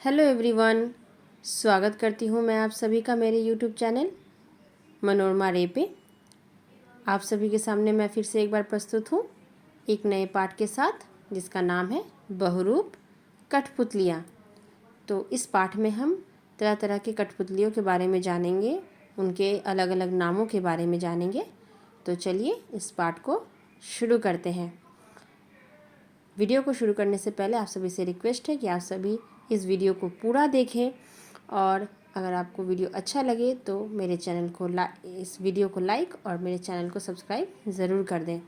Hello everyone, स्वागत करती हूँ मैं आप सभी का मेरे यूट्यूब चैनल मनोरमा रे पे। आप सभी के सामने मैं फिर से एक बार प्रस्तुत हूँ एक नए पाठ के साथ, जिसका नाम है बहुरूप कठपुतलियाँ। तो इस पाठ में हम तरह तरह के कठपुतलियों के बारे में जानेंगे, उनके अलग अलग नामों के बारे में जानेंगे। तो चलिए इस पाठ को शुरू करते हैं। वीडियो को शुरू करने से पहले आप सभी से रिक्वेस्ट है कि आप सभी इस वीडियो को पूरा देखें, और अगर आपको वीडियो अच्छा लगे तो मेरे चैनल को इस वीडियो को लाइक और मेरे चैनल को सब्सक्राइब ज़रूर कर दें।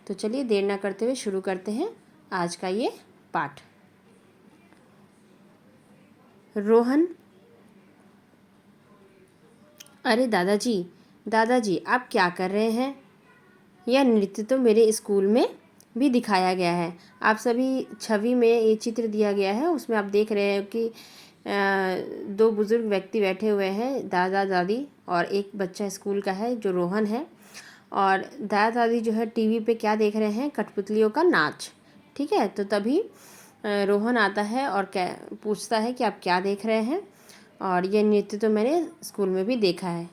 तो चलिए देर ना करते हुए शुरू करते हैं आज का ये पाठ। रोहन, अरे दादाजी दादाजी आप क्या कर रहे हैं? यह नृत्य तो मेरे स्कूल में भी दिखाया गया है। आप सभी छवि में ये चित्र दिया गया है, उसमें आप देख रहे हैं कि दो बुजुर्ग व्यक्ति बैठे हुए हैं, दादा दादी, और एक बच्चा स्कूल का है जो रोहन है। और दादा दादी जो है टीवी पे क्या देख रहे हैं? कठपुतलियों का नाच। ठीक है, तो तभी रोहन आता है और क्या पूछता है कि आप क्या देख रहे हैं? और ये नृत्य तो मैंने स्कूल में भी देखा है।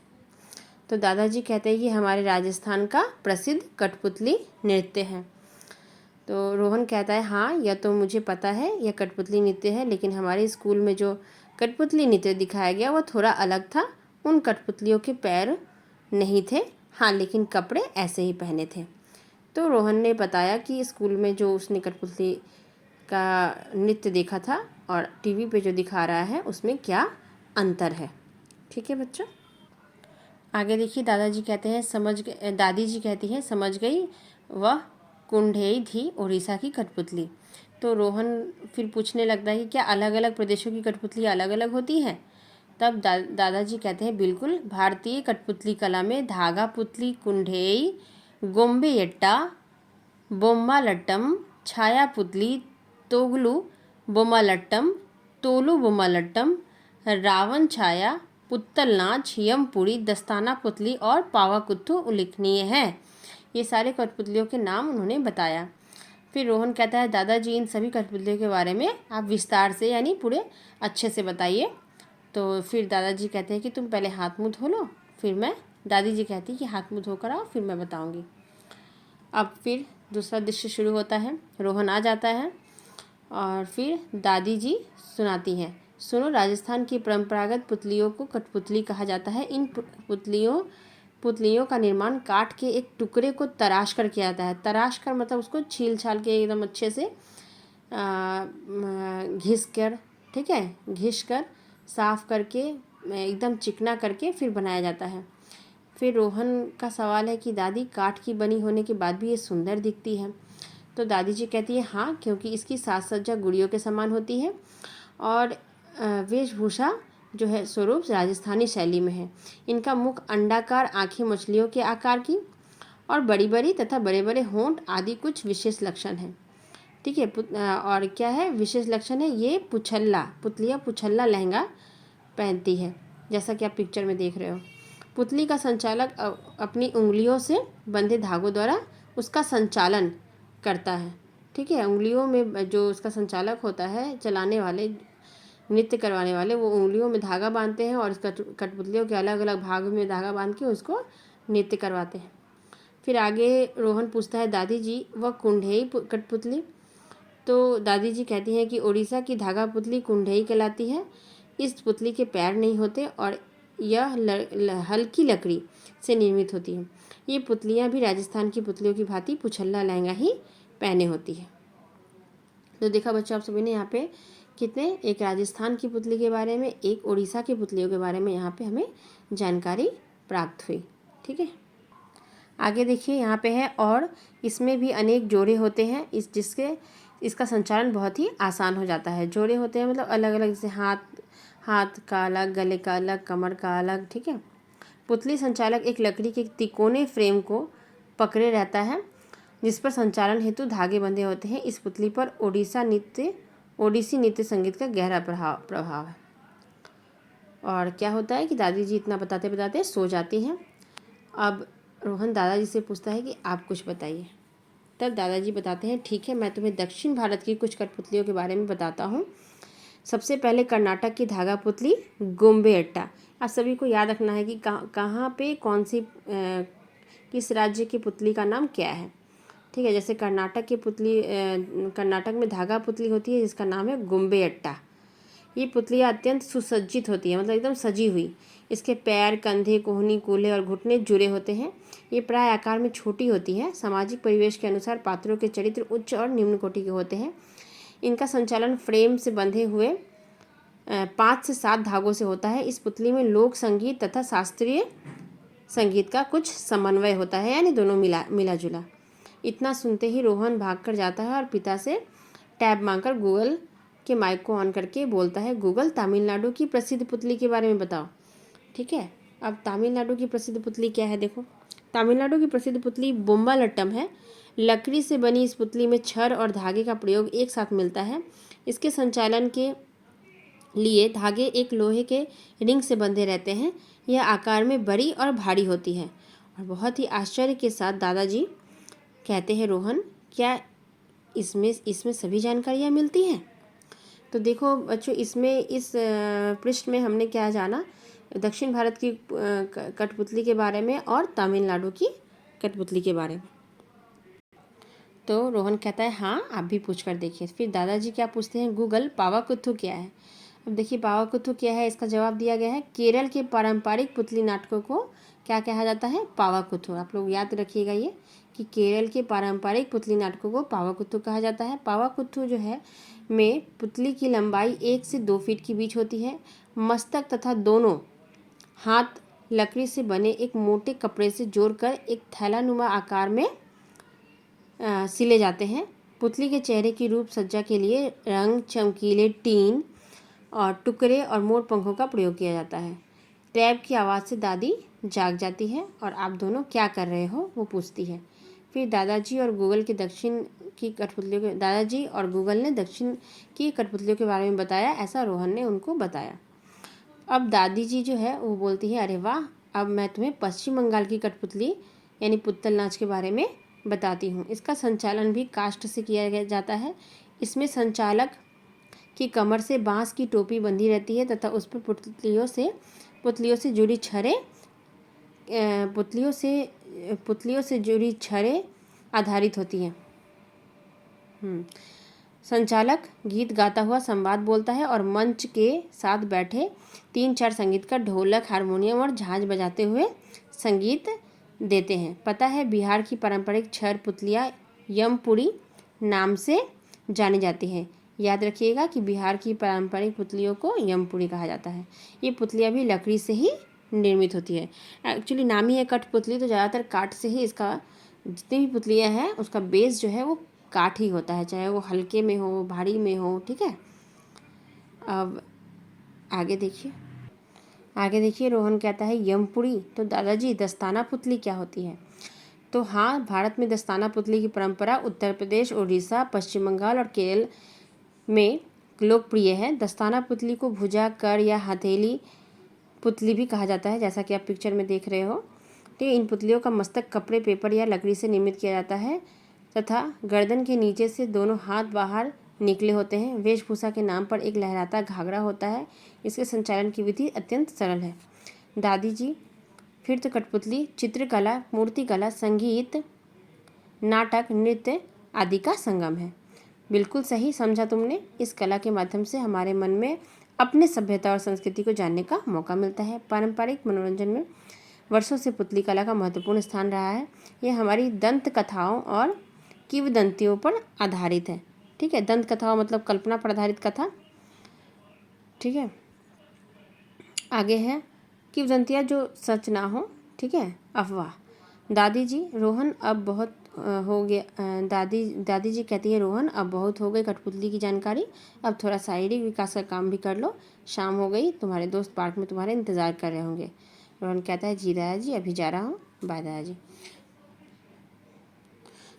तो दादाजी कहते हैं कि हमारे राजस्थान का प्रसिद्ध कठपुतली नृत्य है। तो रोहन कहता है हाँ, यह तो मुझे पता है, यह कठपुतली नृत्य है, लेकिन हमारे स्कूल में जो कठपुतली नृत्य दिखाया गया वो थोड़ा अलग था। उन कठपुतलियों के पैर नहीं थे, हाँ, लेकिन कपड़े ऐसे ही पहने थे। तो रोहन ने बताया कि स्कूल में जो उसने कठपुतली का नृत्य देखा था और टीवी पे जो दिखा रहा है उसमें क्या अंतर है। ठीक है बच्चों, आगे देखिए। दादाजी कहते हैं दादी जी कहती हैं समझ गई, वह कुंढेई थी उड़ीसा की कठपुतली। तो रोहन फिर पूछने लगता है कि क्या अलग अलग प्रदेशों की कठपुतली अलग अलग होती हैं? तब दादाजी कहते हैं बिल्कुल, भारतीय कठपुतली कला में धागा पुतली कुंढेई, गोम्बेयट्टा, बोम्मालट्टम, छाया पुतली, तोगलू बोम्मालट्टम, तोलू बोम्मालट्टम, रावण छाया, पुत्तल नाच, यमपुरी, दस्ताना पुतली और पावाकुत्थु उल्लेखनीय है। ये सारे कठपुतलियों के नाम उन्होंने बताया। फिर रोहन कहता है दादाजी इन सभी कठपुतलियों के बारे में आप विस्तार से यानी पूरे अच्छे से बताइए। तो फिर दादाजी कहते हैं कि तुम पहले हाथ मुँह धो लो, फिर मैं दादी जी कहती कि हाथ मुँह धोकर आओ, फिर मैं बताऊँगी। अब फिर दूसरा दृश्य शुरू होता है। रोहन आ जाता है और फिर दादी जी सुनाती हैं, सुनो, राजस्थान की परंपरागत पुतलियों को कठपुतली कहा जाता है। इन पुतलियों का निर्माण काठ के एक टुकड़े को तराश कर किया जाता है। तराश कर मतलब उसको छील छाल के एकदम अच्छे से घिस कर, ठीक है, घिस कर साफ करके एकदम चिकना करके फिर बनाया जाता है। फिर रोहन का सवाल है कि दादी काठ की बनी होने के बाद भी ये सुंदर दिखती है? तो दादी जी कहती है हाँ, क्योंकि इसकी साज सज्जा गुड़ियों के समान होती है और वेशभूषा जो है स्वरूप राजस्थानी शैली में है। इनका मुख अंडाकार, आंखें मछलियों के आकार की और बड़ी बड़ी तथा बड़े बड़े होंठ आदि कुछ विशेष लक्षण हैं। ठीक है, और क्या है विशेष लक्षण है? ये पुतलियाँ पुछल्ला लहंगा पहनती है, जैसा कि आप पिक्चर में देख रहे हो। पुतली का संचालक अपनी उंगलियों से बंधे धागों द्वारा उसका संचालन करता है। ठीक है, उंगलियों में जो उसका संचालक होता है, चलाने वाले, नृत्य करवाने वाले, वो उंगलियों में धागा बांधते हैं और इसका कठपुतलियों के अलग अलग भागों में धागा बांध के उसको नृत्य करवाते हैं। फिर आगे रोहन पूछता है दादी जी वह कुंढेई कठपुतली? तो दादी जी कहती हैं कि उड़ीसा की धागा पुतली कुंढेई कहलाती है। इस पुतली के पैर नहीं होते और यह हल्की लकड़ी से निर्मित होती है। ये पुतलियाँ भी राजस्थान की पुतलियों की भांति पुछल्ला लहंगा ही पहने होती है। तो देखा बच्चों आप सभी ने यहाँ पे कितने, एक राजस्थान की पुतली के बारे में, एक उड़ीसा की पुतलियों के बारे में यहाँ पे हमें जानकारी प्राप्त हुई। ठीक है, आगे देखिए यहाँ पे है, और इसमें भी अनेक जोड़े होते हैं इसका संचालन बहुत ही आसान हो जाता है। जोड़े होते हैं मतलब अलग अलग, जैसे हाथ का अलग, गले का अलग, कमर का अलग। ठीक है, पुतली संचालक एक लकड़ी के तिकोने फ्रेम को पकड़े रहता है जिस पर संचालन हेतु धागे बंधे होते हैं। इस पुतली पर ओडिसी नृत्य संगीत का गहरा प्रभाव है। और क्या होता है कि दादी जी इतना बताते बताते सो जाती हैं। अब रोहन दादाजी से पूछता है कि आप कुछ बताइए। तब दादाजी बताते हैं ठीक है, मैं तुम्हें दक्षिण भारत की कुछ कठपुतलियों के बारे में बताता हूँ। सबसे पहले कर्नाटक की धागा पुतली गोम्बे अट्टा। आप सभी को याद रखना है कि कहाँ पे कौन सी किस राज्य की पुतली का नाम क्या है। ठीक है, जैसे कर्नाटक की पुतली कर्नाटक में धागा पुतली होती है जिसका नाम है गोम्बे अट्टा। ये पुतलियाँ अत्यंत सुसज्जित होती है, मतलब एकदम सजी हुई। इसके पैर, कंधे, कोहनी, कूल्हे और घुटने जुड़े होते हैं। ये प्राय आकार में छोटी होती है। सामाजिक परिवेश के अनुसार पात्रों के चरित्र उच्च और निम्न कोटि के होते हैं। इनका संचालन फ्रेम से बंधे हुए 5 से 7 धागों से होता है। इस पुतली में लोक संगीत तथा शास्त्रीय संगीत का कुछ समन्वय होता है, यानी दोनों मिला जुला। इतना सुनते ही रोहन भागकर जाता है और पिता से टैब मांगकर गूगल के माइक को ऑन करके बोलता है, गूगल तमिलनाडु की प्रसिद्ध पुतली के बारे में बताओ। ठीक है, अब तमिलनाडु की प्रसिद्ध पुतली क्या है देखो। तमिलनाडु की प्रसिद्ध पुतली बोम्बालट्टम है। लकड़ी से बनी इस पुतली में छड़ और धागे का प्रयोग एक साथ मिलता है। इसके संचालन के लिए धागे एक लोहे के रिंग से बंधे रहते हैं। यह आकार में बड़ी और भारी होती है। और बहुत ही आश्चर्य के साथ दादाजी कहते हैं, रोहन क्या इसमें सभी जानकारियाँ मिलती हैं? तो देखो बच्चों, इसमें इस पृष्ठ में हमने क्या जाना, दक्षिण भारत की कठपुतली के बारे में और तमिलनाडु की कठपुतली के बारे में। तो रोहन कहता है हाँ, आप भी पूछ कर देखिए। फिर दादाजी क्या पूछते हैं, गूगल पावाकुत्थु क्या है? अब देखिए पावाकुत्थु क्या है, इसका जवाब दिया गया है, केरल के पारंपरिक पुतली नाटकों को क्या कहा जाता है, पावाकुत्थु। आप लोग याद रखिएगा ये कि केरल के पारंपरिक पुतली नाटकों को पावाकुत्थु कहा जाता है। पावाकुत्थु जो है में पुतली की लंबाई 1 से 2 फीट के बीच होती है। मस्तक तथा दोनों हाथ लकड़ी से बने एक मोटे कपड़े से जोड़कर एक थैलानुमा आकार में सिले जाते हैं। पुतली के चेहरे की रूप सज्जा के लिए रंग, चमकीले टीन और टुकड़े और मोर पंखों का प्रयोग किया जाता है। टैब की आवाज़ से दादी जाग जाती है और आप दोनों क्या कर रहे हो वो पूछती है। फिर दादाजी और गूगल ने दक्षिण की कठपुतलियों के बारे में बताया, ऐसा रोहन ने उनको बताया। अब दादी जी जो है वो बोलती है, अरे वाह, अब मैं तुम्हें पश्चिम बंगाल की कठपुतली यानी पुत्तल नाच के बारे में बताती हूँ। इसका संचालन भी काष्ठ से किया जाता है। इसमें संचालक की कमर से बांस की टोपी बंधी रहती है तथा उस पर पुतलियों से जुड़ी छड़ें आधारित होती हैं। संचालक गीत गाता हुआ संवाद बोलता है और मंच के साथ बैठे 3-4 संगीतकार ढोलक, हारमोनियम और झांझ बजाते हुए संगीत देते हैं। पता है बिहार की पारंपरिक छड़ पुतलियाँ यमपुरी नाम से जानी जाती हैं। याद रखिएगा कि बिहार की पारंपरिक पुतलियों को यमपुरी कहा जाता है। ये पुतलियाँ भी लकड़ी से ही निर्मित होती है। एक्चुअली नाम ही है कठपुतली, तो ज़्यादातर काठ से ही इसका जितनी भी पुतलियाँ हैं उसका बेस जो है वो काठ ही होता है, चाहे वो हल्के में हो भारी में हो। ठीक है, अब आगे देखिए रोहन कहता है यमपुरी। तो दादाजी दस्ताना पुतली क्या होती है? तो हाँ, भारत में दस्ताना पुतली की परंपरा उत्तर प्रदेश, उड़ीसा, पश्चिम बंगाल और केरल में लोकप्रिय है। दस्ताना पुतली को भुजा, कर या हथेली पुतली भी कहा जाता है, जैसा कि आप पिक्चर में देख रहे हो। तो इन पुतलियों का मस्तक कपड़े, पेपर या लकड़ी से निर्मित किया जाता है तथा गर्दन के नीचे से दोनों हाथ बाहर निकले होते हैं। वेशभूषा के नाम पर एक लहराता घाघरा होता है। इसके संचालन की विधि अत्यंत सरल है। दादी जी, फिर तो कठपुतली चित्रकला, मूर्तिकला, संगीत, नाटक, नृत्य आदि का संगम है। बिल्कुल सही समझा तुमने। इस कला के माध्यम से हमारे मन में अपने सभ्यता और संस्कृति को जानने का मौका मिलता है। पारंपरिक मनोरंजन में वर्षों से पुतली कला का महत्वपूर्ण स्थान रहा है। यह हमारी दंत कथाओं और किंवदंतियों पर आधारित है। ठीक है, दंत कथाओं मतलब कल्पना पर आधारित कथा। ठीक है, आगे है किंवदंतियाँ जो सच ना हो। ठीक है, अफवाह। दादी जी, रोहन अब बहुत हो गया। दादी जी कहती है, रोहन अब बहुत हो गई कठपुतली की जानकारी, अब थोड़ा शारीरिक विकास का काम भी कर लो। शाम हो गई, तुम्हारे दोस्त पार्क में तुम्हारे इंतज़ार कर रहे होंगे। रोहन कहता है, जी दादाजी, अभी जा रहा हूँ, बाय दादाजी।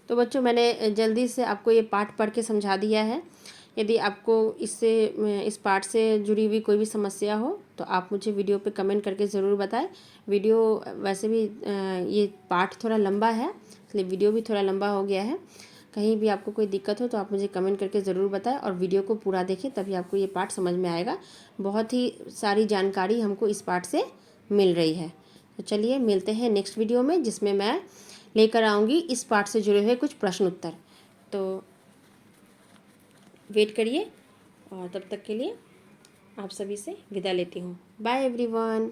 तो बच्चों, मैंने जल्दी से आपको ये पाठ पढ़ के समझा दिया है। यदि आपको इस पाठ से जुड़ी हुई कोई भी समस्या हो तो आप मुझे वीडियो पे कमेंट करके ज़रूर बताएं। वीडियो वैसे भी ये पाठ थोड़ा लंबा है, इसलिए वीडियो भी थोड़ा लंबा हो गया है। कहीं भी आपको कोई दिक्कत हो तो आप मुझे कमेंट करके ज़रूर बताएं और वीडियो को पूरा देखें, तभी आपको ये पार्ट समझ में आएगा। बहुत ही सारी जानकारी हमको इस पार्ट से मिल रही है। तो चलिए मिलते हैं नेक्स्ट वीडियो में, जिसमें मैं लेकर आऊँगी इस पार्ट से जुड़े हुए कुछ प्रश्न उत्तर। तो वेट करिए और तब तक के लिए आप सभी से विदा लेती हूँ। Bye everyone.